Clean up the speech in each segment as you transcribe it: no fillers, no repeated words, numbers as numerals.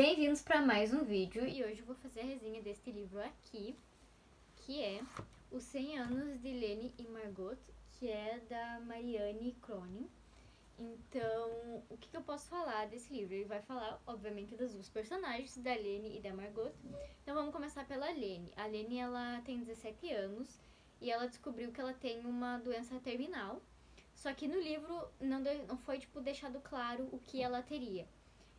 Bem-vindos para mais um vídeo e hoje eu vou fazer a resenha deste livro aqui, que é Os 100 Anos de Lene e Margot, que é da Marianne Cronin. Então, o que eu posso falar desse livro? Ele vai falar, obviamente, das duas personagens, da Lene e da Margot. Então vamos começar pela Lene. A Lene, ela tem 17 anos e ela descobriu que ela tem uma doença terminal. Só que no livro não foi, deixado claro o que ela teria.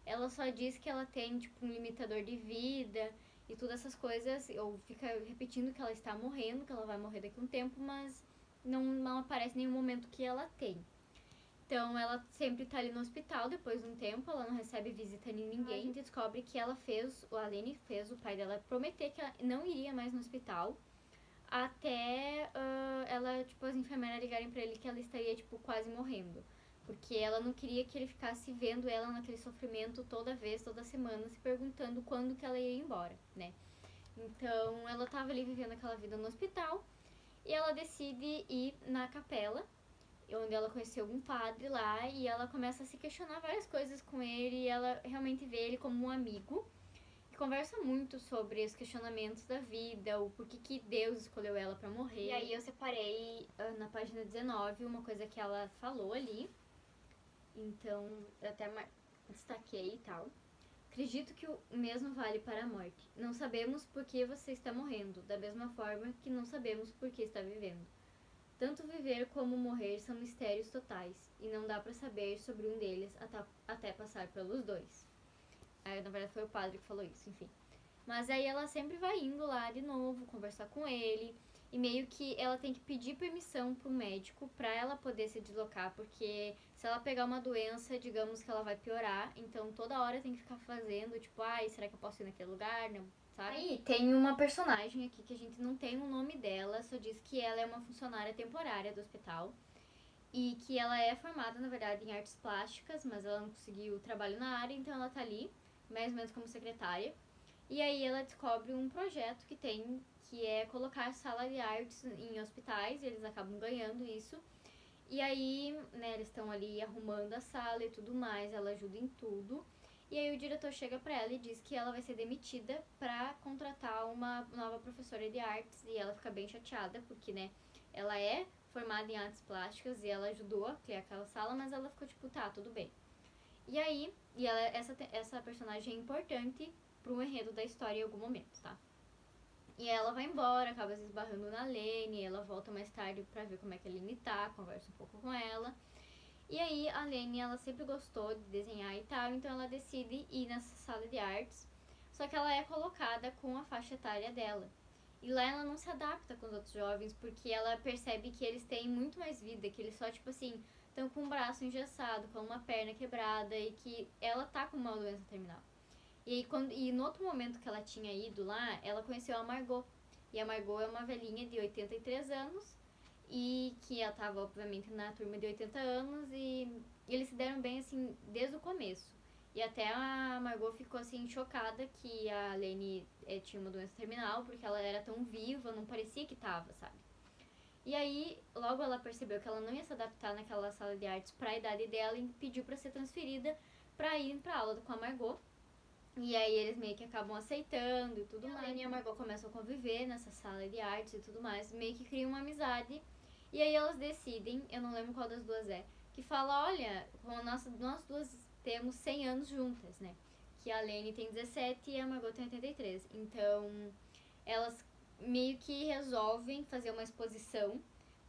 Ela só diz que ela tem, um limitador de vida e todas essas coisas, ou fica repetindo que ela está morrendo, que ela vai morrer daqui a um tempo, mas não aparece nenhum momento que ela tem. Então, ela sempre tá ali no hospital, depois de um tempo, ela não recebe visita de ninguém. A gente descobre que ela a Lene fez o pai dela prometer que ela não iria mais no hospital, até as enfermeiras ligarem pra ele que ela estaria, quase morrendo. Porque ela não queria que ele ficasse vendo ela naquele sofrimento toda semana, se perguntando quando que ela ia embora, né? Então, ela tava ali vivendo aquela vida no hospital e ela decide ir na capela, onde ela conheceu um padre lá, e ela começa a se questionar várias coisas com ele, e ela realmente vê ele como um amigo, e conversa muito sobre os questionamentos da vida, o porquê que Deus escolheu ela pra morrer. E aí eu separei na página 19 uma coisa que ela falou ali, então eu até destaquei e tal. Acredito que o mesmo vale para a morte. Não sabemos por que você está morrendo, da mesma forma que não sabemos por que está vivendo. Tanto viver como morrer são mistérios totais, e não dá pra saber sobre um deles até passar pelos dois. Aí, na verdade, foi o padre que falou isso, enfim. Mas aí ela sempre vai indo lá de novo, conversar com ele, e meio que ela tem que pedir permissão pro médico pra ela poder se deslocar, porque se ela pegar uma doença, digamos que ela vai piorar, então toda hora tem que ficar fazendo, será que eu posso ir naquele lugar, não, sabe? Aí tem uma personagem aqui que a gente não tem o nome dela, só diz que ela é uma funcionária temporária do hospital, e que ela é formada, na verdade, em artes plásticas, mas ela não conseguiu trabalho na área, então ela tá ali, mais ou menos como secretária. E aí ela descobre um projeto que tem, que é colocar sala de artes em hospitais, e eles acabam ganhando isso. E aí, né, eles estão ali arrumando a sala e tudo mais, ela ajuda em tudo. E aí o diretor chega pra ela e diz que ela vai ser demitida pra contratar uma nova professora de artes, e ela fica bem chateada, porque, né, ela é formada em artes plásticas e ela ajudou a criar aquela sala, mas ela ficou tá, tudo bem. E aí, essa personagem é importante pro enredo da história em algum momento, tá? E ela vai embora, acaba se esbarrando na Lene, ela volta mais tarde pra ver como é que a Lene tá, conversa um pouco com ela. E aí a Lene, ela sempre gostou de desenhar e tal, então ela decide ir nessa sala de artes, só que ela é colocada com a faixa etária dela. E lá ela não se adapta com os outros jovens, porque ela percebe que eles têm muito mais vida, que eles só, estão com um braço engessado, com uma perna quebrada, e que ela tá com uma doença terminal. E aí, no outro momento que ela tinha ido lá, ela conheceu a Margot. E a Margot é uma velhinha de 83 anos, e que ela tava, obviamente, na turma de 80 anos, e eles se deram bem, assim, desde o começo. E até a Margot ficou, assim, chocada que a Lene tinha uma doença terminal, porque ela era tão viva, não parecia que tava, sabe? E aí, logo ela percebeu que ela não ia se adaptar naquela sala de artes pra idade dela e pediu pra ser transferida pra ir pra aula com a Margot. E aí eles meio que acabam aceitando e tudo mais. A Lene e a Margot começam a conviver nessa sala de artes e tudo mais, meio que criam uma amizade. E aí elas decidem, eu não lembro qual das duas é, que fala, olha, nós duas temos 100 anos juntas, né? Que a Lene tem 17 e a Margot tem 83. Então, elas meio que resolvem fazer uma exposição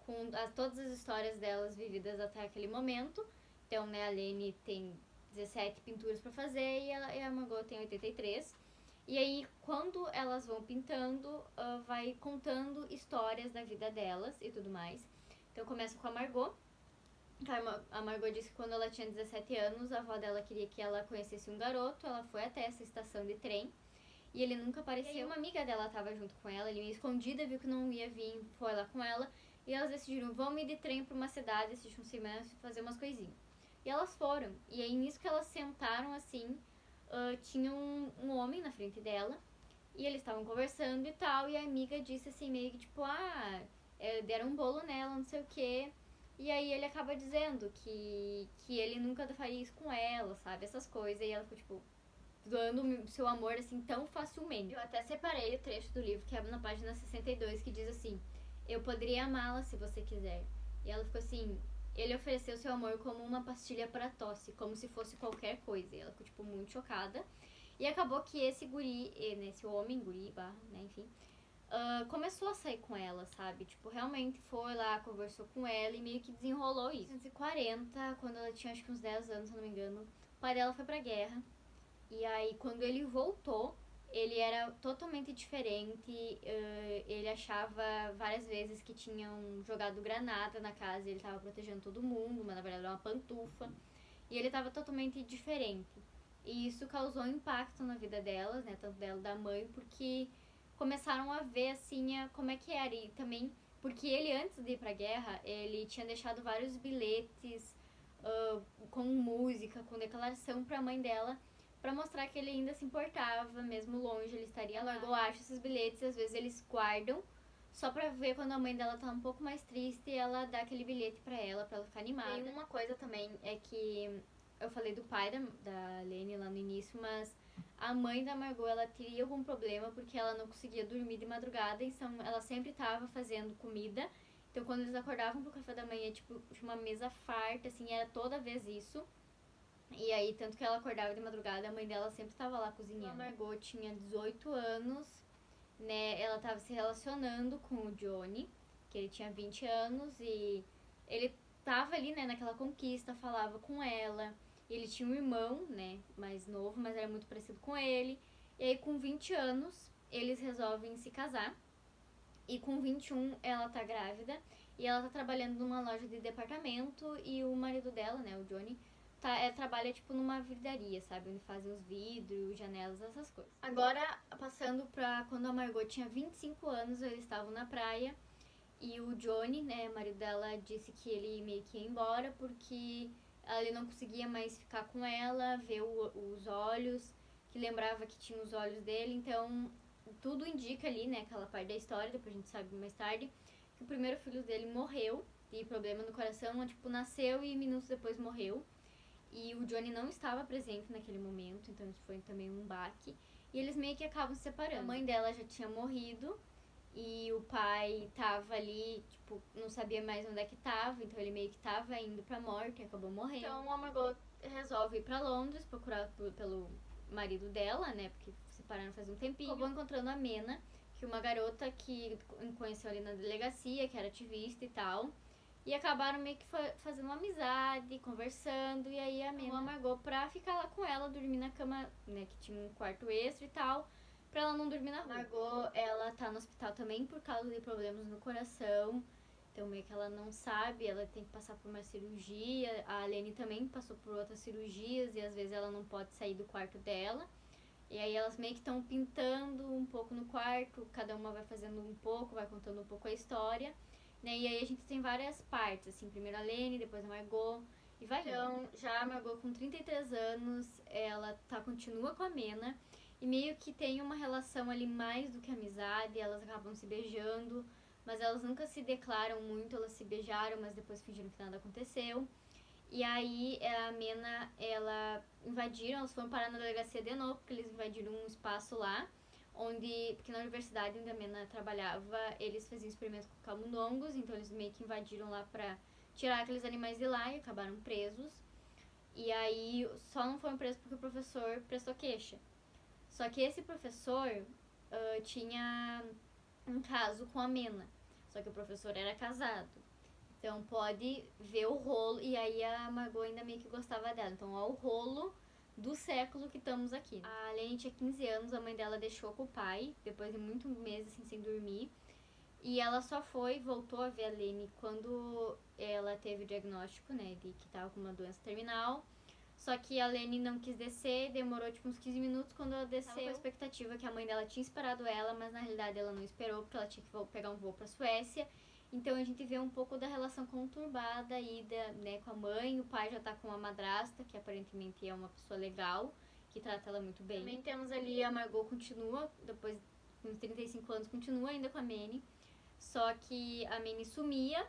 com todas as histórias delas vividas até aquele momento. Então, né, a Lene tem 17 pinturas pra fazer e a Margot tem 83. E aí, quando elas vão pintando, vai contando histórias da vida delas e tudo mais. Então, começa com a Margot. A Margot disse que quando ela tinha 17 anos, a avó dela queria que ela conhecesse um garoto. Ela foi até essa estação de trem e ele nunca apareceu. E aí, uma amiga dela tava junto com ela, ele meio escondida, viu que não ia vir, foi lá com ela. E elas decidiram, vamos ir de trem pra uma cidade, assistir um cinema e fazer umas coisinhas. E elas foram. E aí, nisso que elas sentaram, assim, tinha um homem na frente dela. E eles estavam conversando e tal. E a amiga disse, assim, meio que, deram um bolo nela, não sei o quê. E aí, ele acaba dizendo que ele nunca faria isso com ela, sabe? Essas coisas. E ela ficou, doando o seu amor assim tão facilmente. Eu até separei o trecho do livro que é na página 62 que diz assim: eu poderia amá-la se você quiser. E ela ficou assim: ele ofereceu seu amor como uma pastilha para tosse, como se fosse qualquer coisa. E ela ficou tipo muito chocada. E acabou que esse guri, né, esse homem, guri, barra, né, enfim, começou a sair com ela, sabe? Tipo, realmente foi lá, conversou com ela e meio que desenrolou isso. Em 1940, quando ela tinha acho que uns 10 anos, se não me engano, o pai dela foi pra guerra. E aí, quando ele voltou, ele era totalmente diferente. Ele achava várias vezes que tinham jogado granada na casa e ele tava protegendo todo mundo, mas na verdade era uma pantufa. E ele tava totalmente diferente. E isso causou impacto na vida delas, né? Tanto dela e da mãe, porque começaram a ver, assim, como é que era. E também, porque ele, antes de ir pra guerra, ele tinha deixado vários bilhetes com música, com declaração pra mãe dela, pra mostrar que ele ainda se importava, mesmo longe, ele estaria lá. Eu acho esses bilhetes, às vezes eles guardam, só pra ver quando a mãe dela tá um pouco mais triste, ela dá aquele bilhete pra ela ficar animada. Tem uma coisa também, é que eu falei do pai da Lene lá no início, mas a mãe da Margot, ela teria algum problema porque ela não conseguia dormir de madrugada, então ela sempre estava fazendo comida. Então quando eles acordavam pro café da manhã, tipo, tinha uma mesa farta, assim, era toda vez isso. E aí, tanto que ela acordava de madrugada, a mãe dela sempre estava lá cozinhando. A Margot tinha 18 anos, né? Ela estava se relacionando com o Johnny, que ele tinha 20 anos, e ele tava ali, né, naquela conquista, falava com ela. Ele tinha um irmão, né, mais novo, mas era muito parecido com ele. E aí, com 20 anos, eles resolvem se casar. E com 21, ela tá grávida. E ela tá trabalhando numa loja de departamento. E o marido dela, né, o Johnny, trabalha, tipo, numa vidraria, sabe? Onde fazem os vidros, janelas, essas coisas. Agora, passando pra quando a Margot tinha 25 anos, eles estavam na praia. E o Johnny, né, o marido dela, disse que ele meio que ia embora porque ele não conseguia mais ficar com ela, ver os olhos, que lembrava que tinha os olhos dele. Então, tudo indica ali, né, aquela parte da história, depois a gente sabe mais tarde, que o primeiro filho dele morreu de problema no coração, tipo, nasceu e minutos depois morreu. E o Johnny não estava presente naquele momento, então isso foi também um baque. E eles meio que acabam se separando. A mãe dela já tinha morrido e o pai tava ali, tipo, não sabia mais onde é que tava, então ele meio que tava indo pra morte e acabou morrendo. Então a Margot resolve ir pra Londres, procurar pelo marido dela, né, porque se separaram faz um tempinho. Acabou encontrando a Mena, que é uma garota que conheceu ali na delegacia, que era ativista e tal. E acabaram meio que fazendo uma amizade, conversando, e aí a Mena Margot pra ficar lá com ela, dormir na cama, né, que tinha um quarto extra e tal, pra ela não dormir na rua. Margot, ela tá no hospital também por causa de problemas no coração, então meio que ela não sabe, ela tem que passar por uma cirurgia, a Lene também passou por outras cirurgias, e às vezes ela não pode sair do quarto dela. E aí elas meio que estão pintando um pouco no quarto, cada uma vai fazendo um pouco, vai contando um pouco a história. Né? E aí a gente tem várias partes, assim, primeiro a Lene, depois a Margot, e vai. Então, já a Margot com 33 anos, ela continua com a Mena, e meio que tem uma relação ali mais do que amizade, elas acabam se beijando, mas elas nunca se declaram muito, elas se beijaram, mas depois fingiram que nada aconteceu. E aí a Mena, elas foram parar na delegacia de novo, porque eles invadiram um espaço lá, porque na universidade onde a Mena trabalhava, eles faziam experimentos com camundongos, então eles meio que invadiram lá pra tirar aqueles animais de lá e acabaram presos. E aí só não foram presos porque o professor prestou queixa. Só que esse professor tinha um caso com a Mena, só que o professor era casado. Então pode ver o rolo, e aí a Margot ainda meio que gostava dela. Então ó o rolo do século que estamos aqui. Né? A Lene tinha 15 anos, a mãe dela deixou com o pai, depois de muitos meses assim, sem dormir. E ela só voltou a ver a Lene quando ela teve o diagnóstico, né, de que estava com uma doença terminal. Só que a Lene não quis descer, demorou tipo uns 15 minutos. Quando ela desceu, com a expectativa que a mãe dela tinha esperado ela, mas na realidade ela não esperou, porque ela tinha que pegar um voo pra Suécia. Então a gente vê um pouco da relação conturbada aí né, com a mãe. O pai já tá com uma madrasta, que aparentemente é uma pessoa legal, que trata ela muito bem. Também temos ali a Margot continua, depois com uns 35 anos, continua ainda com a Manny. Só que a Manny sumia,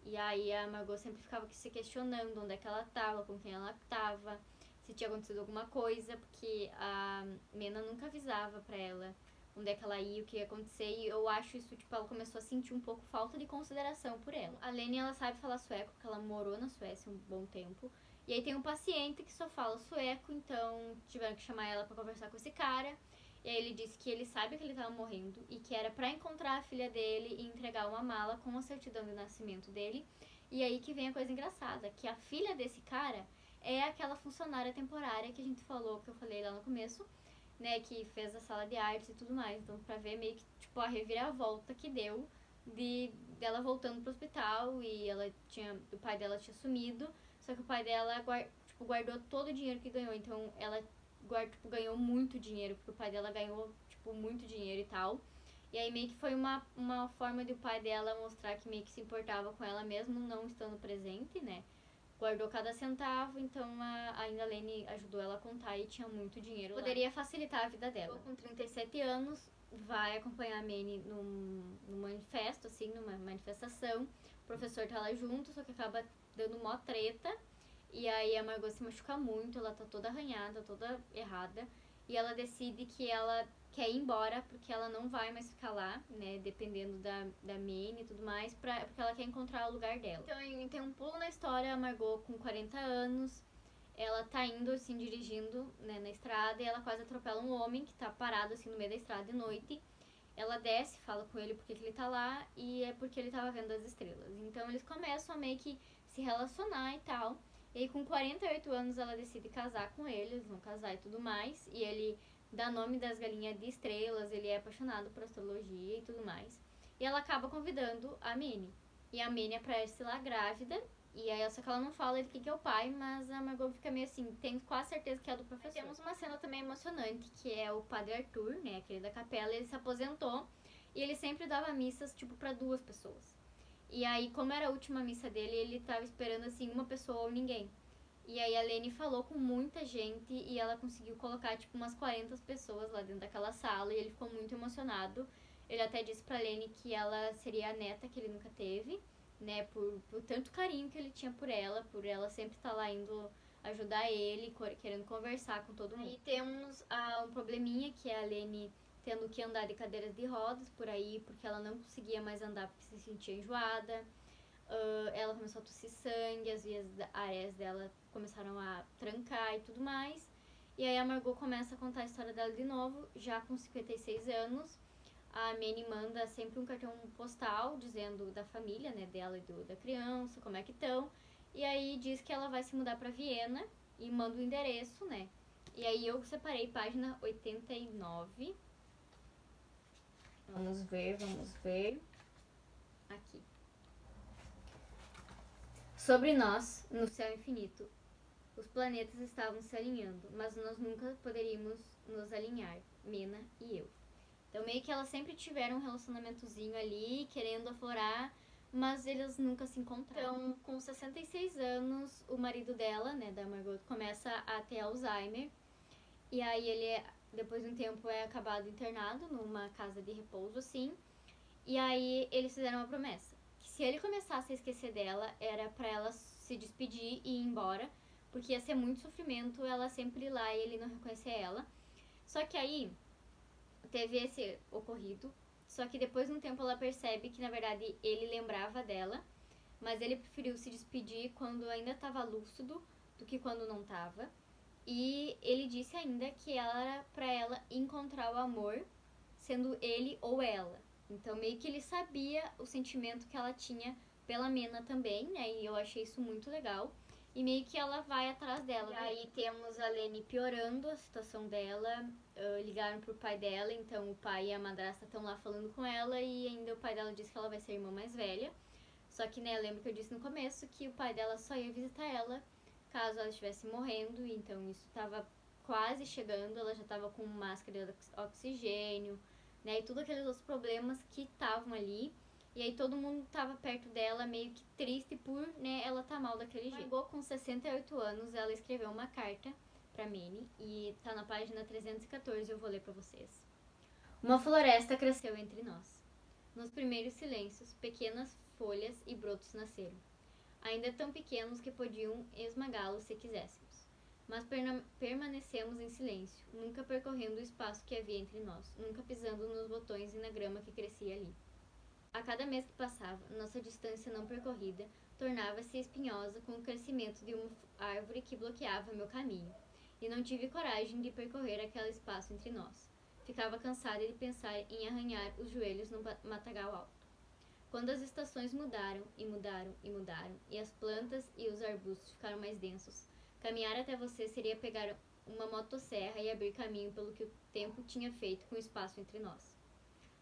e aí a Margot sempre ficava se questionando onde é que ela tava, com quem ela tava, se tinha acontecido alguma coisa, porque a Mena nunca avisava pra ela onde é que ela ia, o que ia acontecer, e eu acho isso, tipo, ela começou a sentir um pouco falta de consideração por ela. A Lene, ela sabe falar sueco, porque ela morou na Suécia um bom tempo, e aí tem um paciente que só fala sueco, então tiveram que chamar ela pra conversar com esse cara, e aí ele disse que ele sabe que ele tava morrendo, e que era pra encontrar a filha dele e entregar uma mala com a certidão de nascimento dele, e aí que vem a coisa engraçada, que a filha desse cara é aquela funcionária temporária que a gente falou, que eu falei lá no começo, né, que fez a sala de artes e tudo mais. Então, pra ver meio que, tipo, a reviravolta que deu dela voltando pro hospital e o pai dela tinha sumido, só que o pai dela, guardou todo o dinheiro que ganhou. Então, ela, ganhou muito dinheiro, porque o pai dela ganhou, tipo, muito dinheiro e tal. E aí meio que foi uma forma de o pai dela mostrar que meio que se importava com ela mesmo não estando presente, né? Guardou cada centavo, então ainda a Lene ajudou ela a contar e tinha muito dinheiro. Poderia facilitar a vida dela. Com 37 anos, vai acompanhar a Manny num manifesto, assim, numa manifestação. O professor tá lá junto, só que acaba dando mó treta. E aí a Margot se machuca muito, ela tá toda arranhada, toda errada. E ela decide que ela quer ir embora, porque ela não vai mais ficar lá, né, dependendo da Manny e tudo mais, porque ela quer encontrar o lugar dela. Então tem um pulo na história, a Margot com 40 anos, ela tá indo, assim, dirigindo, né, na estrada, e ela quase atropela um homem que tá parado, assim, no meio da estrada de noite. Ela desce, fala com ele porque que ele tá lá, e é porque ele tava vendo as estrelas. Então eles começam a meio que se relacionar e tal. E aí com 48 anos ela decide casar com ele, eles vão casar e tudo mais. E ele dá nome das galinhas de estrelas, ele é apaixonado por astrologia e tudo mais. E ela acaba convidando a Minnie. E a Minnie aparece lá grávida. E aí, só que ela não fala de quem que é o pai, mas a Margot fica meio assim, tenho quase certeza que é do professor. E temos uma cena também emocionante, que é o padre Arthur, né, aquele da capela, ele se aposentou e ele sempre dava missas, tipo, pra 2 pessoas. E aí, como era a última missa dele, ele tava esperando, assim, uma pessoa ou ninguém. E aí a Lene falou com muita gente e ela conseguiu colocar, tipo, umas 40 pessoas lá dentro daquela sala e ele ficou muito emocionado. Ele até disse pra Lene que ela seria a neta que ele nunca teve, né, por tanto carinho que ele tinha por ela sempre estar lá indo ajudar ele, querendo conversar com todo mundo. Aí temos um probleminha, que é a Lene tendo que andar de cadeiras de rodas por aí, porque ela não conseguia mais andar porque se sentia enjoada. Ela começou a tossir sangue, as vias aéreas dela começaram a trancar e tudo mais. E aí a Margot começa a contar a história dela de novo, já com 56 anos. A Manny manda sempre um cartão postal dizendo da família, né, dela e da criança, como é que estão. E aí diz que ela vai se mudar pra Viena e manda o endereço, né. E aí eu separei página 89. Vamos ver. Aqui. Sobre nós, no céu infinito, os planetas estavam se alinhando, mas nós nunca poderíamos nos alinhar, Mena e eu. Então meio que elas sempre tiveram um relacionamentozinho ali, querendo aflorar, mas eles nunca se encontraram. Então, com 66 anos, o marido dela, né, da Margot, começa a ter Alzheimer. E aí ele, depois de um tempo, é acabado internado numa casa de repouso, assim. E aí eles fizeram uma promessa, que se ele começasse a esquecer dela, era pra ela se despedir e ir embora, porque ia ser muito sofrimento ela sempre ir lá e ele não reconhecer ela. Só que aí teve esse ocorrido, só que depois de um tempo ela percebe que na verdade ele lembrava dela, mas ele preferiu se despedir quando ainda estava lúcido do que quando não estava. E ele disse ainda que era pra ela encontrar o amor, sendo ele ou ela. Então meio que ele sabia o sentimento que ela tinha pela Mena também, né? E eu achei isso muito legal. E meio que ela vai atrás dela. E aí temos a Lene piorando a situação dela. Ligaram pro pai dela, então o pai e a madrasta estão lá falando com ela. E ainda o pai dela disse que ela vai ser a irmã mais velha. Só que, né, lembra que eu disse no começo que o pai dela só ia visitar ela caso ela estivesse morrendo. Então isso tava quase chegando. Ela já tava com máscara de oxigênio, né? E todos aqueles outros problemas que estavam ali. E aí todo mundo tava perto dela, meio que triste por, né, ela tá mal daquele jeito. Chegou com 68 anos, ela escreveu uma carta pra Minnie e tá na página 314, eu vou ler pra vocês. Uma floresta cresceu entre nós. Nos primeiros silêncios, pequenas folhas e brotos nasceram, ainda tão pequenos que podiam esmagá-los se quiséssemos. mas permanecemos em silêncio, nunca percorrendo o espaço que havia entre nós, nunca pisando nos botões e na grama que crescia ali. A cada mês que passava, nossa distância não percorrida tornava-se espinhosa com o crescimento de uma árvore que bloqueava meu caminho, e não tive coragem de percorrer aquele espaço entre nós. Ficava cansada de pensar em arranhar os joelhos no matagal alto. Quando as estações mudaram, e mudaram, e mudaram, e as plantas e os arbustos ficaram mais densos, caminhar até você seria pegar uma motosserra e abrir caminho pelo que o tempo tinha feito com o espaço entre nós.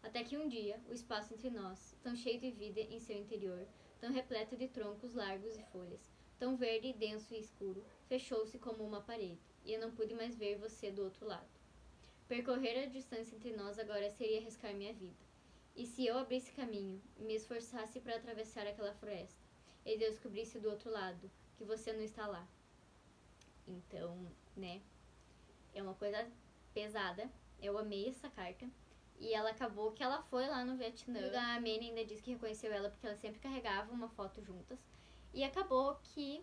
Até que um dia, o espaço entre nós, tão cheio de vida em seu interior, tão repleto de troncos largos e folhas, tão verde, denso e escuro, fechou-se como uma parede, e eu não pude mais ver você do outro lado. Percorrer a distância entre nós agora seria arriscar minha vida. E se eu abrisse caminho, me esforçasse para atravessar aquela floresta, e descobrisse do outro lado que você não está lá? Então, né, é uma coisa pesada. Eu amei essa carta. E ela acabou que ela foi lá no Vietnã. A Manny ainda disse que reconheceu ela porque ela sempre carregava uma foto juntas. E acabou que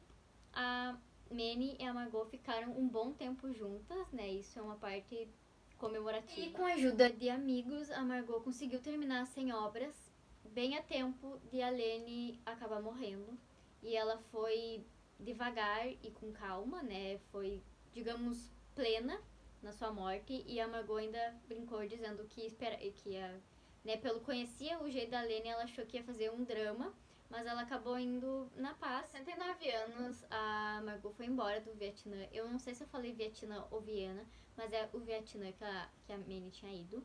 a Manny e a Margot ficaram um bom tempo juntas, né? Isso é uma parte comemorativa. E com a ajuda de amigos, a Margot conseguiu terminar 100 obras bem a tempo de a Lene acabar morrendo. E ela foi devagar e com calma, né? Foi, digamos, plena na sua morte, e a Margot ainda brincou dizendo que ia, né, pelo conhecia o jeito da Lene, ela achou que ia fazer um drama, mas ela acabou indo na paz. 69 anos, a Margot foi embora do Vietnã. Eu não sei se eu falei Vietnã ou Viena, mas é o Vietnã que a Manny tinha ido.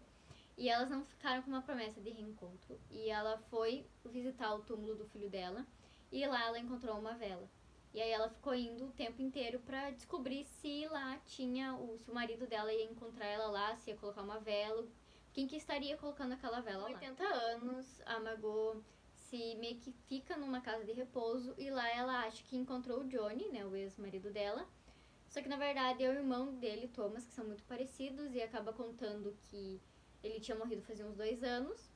E elas não ficaram com uma promessa de reencontro. E ela foi visitar o túmulo do filho dela, e lá ela encontrou uma vela. E aí ela ficou indo o tempo inteiro pra descobrir se lá tinha, se o marido dela ia encontrar ela lá, se ia colocar uma vela, quem que estaria colocando aquela vela lá. 80 anos, a Margot se meio que fica numa casa de repouso, e lá ela acha que encontrou o Johnny, né, o ex-marido dela. Só que na verdade é o irmão dele, Thomas, que são muito parecidos, e acaba contando que ele tinha morrido fazia uns 2 anos.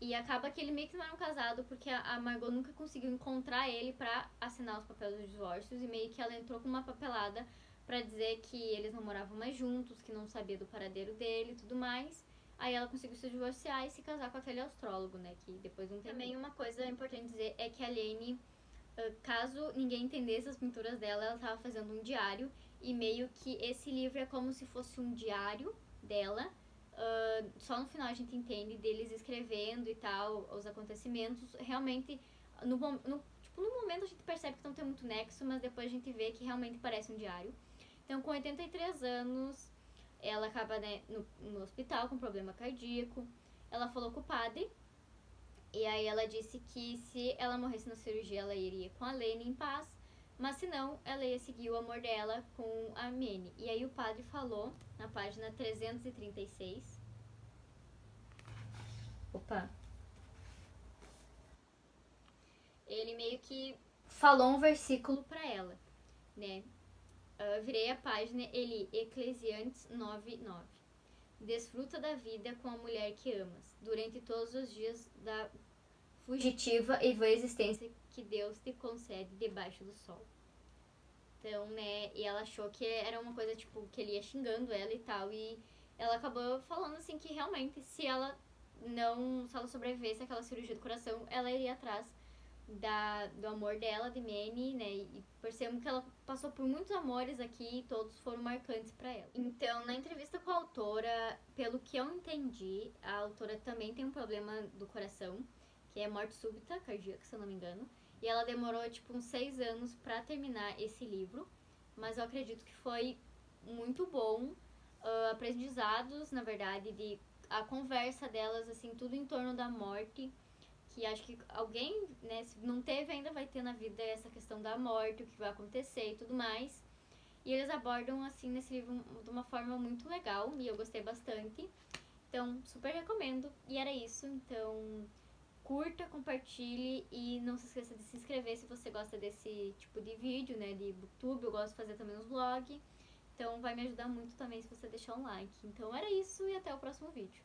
E acaba que ele meio que não era um casado, porque a Margot nunca conseguiu encontrar ele pra assinar os papéis dos divórcios, e meio que ela entrou com uma papelada pra dizer que eles não moravam mais juntos, que não sabia do paradeiro dele e tudo mais. Aí ela conseguiu se divorciar e se casar com aquele astrólogo, né, que depois não tem. Também uma coisa importante dizer é que a Lene, caso ninguém entendesse as pinturas dela, ela tava fazendo um diário, e meio que esse livro é como se fosse um diário dela. Só no final a gente entende deles escrevendo e tal, os acontecimentos. Realmente, no momento a gente percebe que não tem muito nexo, mas depois a gente vê que realmente parece um diário. Então, com 83 anos, ela acaba, né, no hospital com problema cardíaco. Ela falou com o padre, e aí ela disse que se ela morresse na cirurgia, ela iria com a Lene em paz, mas se não, ela ia seguir o amor dela com a Manny. E aí o padre falou, na página 336... Opa! Ele meio que falou um versículo pra ela, né? Virei a página, ele, Eclesiastes 9:9. Desfruta da vida com a mulher que amas, durante todos os dias da fugitiva e vã existência que Deus te concede debaixo do sol. Então, né, e ela achou que era uma coisa, tipo, que ele ia xingando ela e tal, e ela acabou falando, assim, que realmente, se ela sobrevivesse àquela cirurgia do coração, ela iria atrás do amor dela, de Manny, né, e percebemos que ela passou por muitos amores aqui, e todos foram marcantes pra ela. Então, na entrevista com a autora, pelo que eu entendi, a autora também tem um problema do coração, que é morte súbita cardíaca, se eu não me engano. E ela demorou, tipo, uns 6 anos pra terminar esse livro. Mas eu acredito que foi muito bom. Aprendizados, na verdade, a conversa delas, assim, tudo em torno da morte. Que acho que alguém, né, se não teve ainda, vai ter na vida essa questão da morte, o que vai acontecer e tudo mais. E eles abordam, assim, nesse livro de uma forma muito legal. E eu gostei bastante. Então, super recomendo. E era isso, então... Curta, compartilhe e não se esqueça de se inscrever se você gosta desse tipo de vídeo, né, de booktube. Eu gosto de fazer também uns vlogs, então vai me ajudar muito também se você deixar um like. Então era isso e até o próximo vídeo.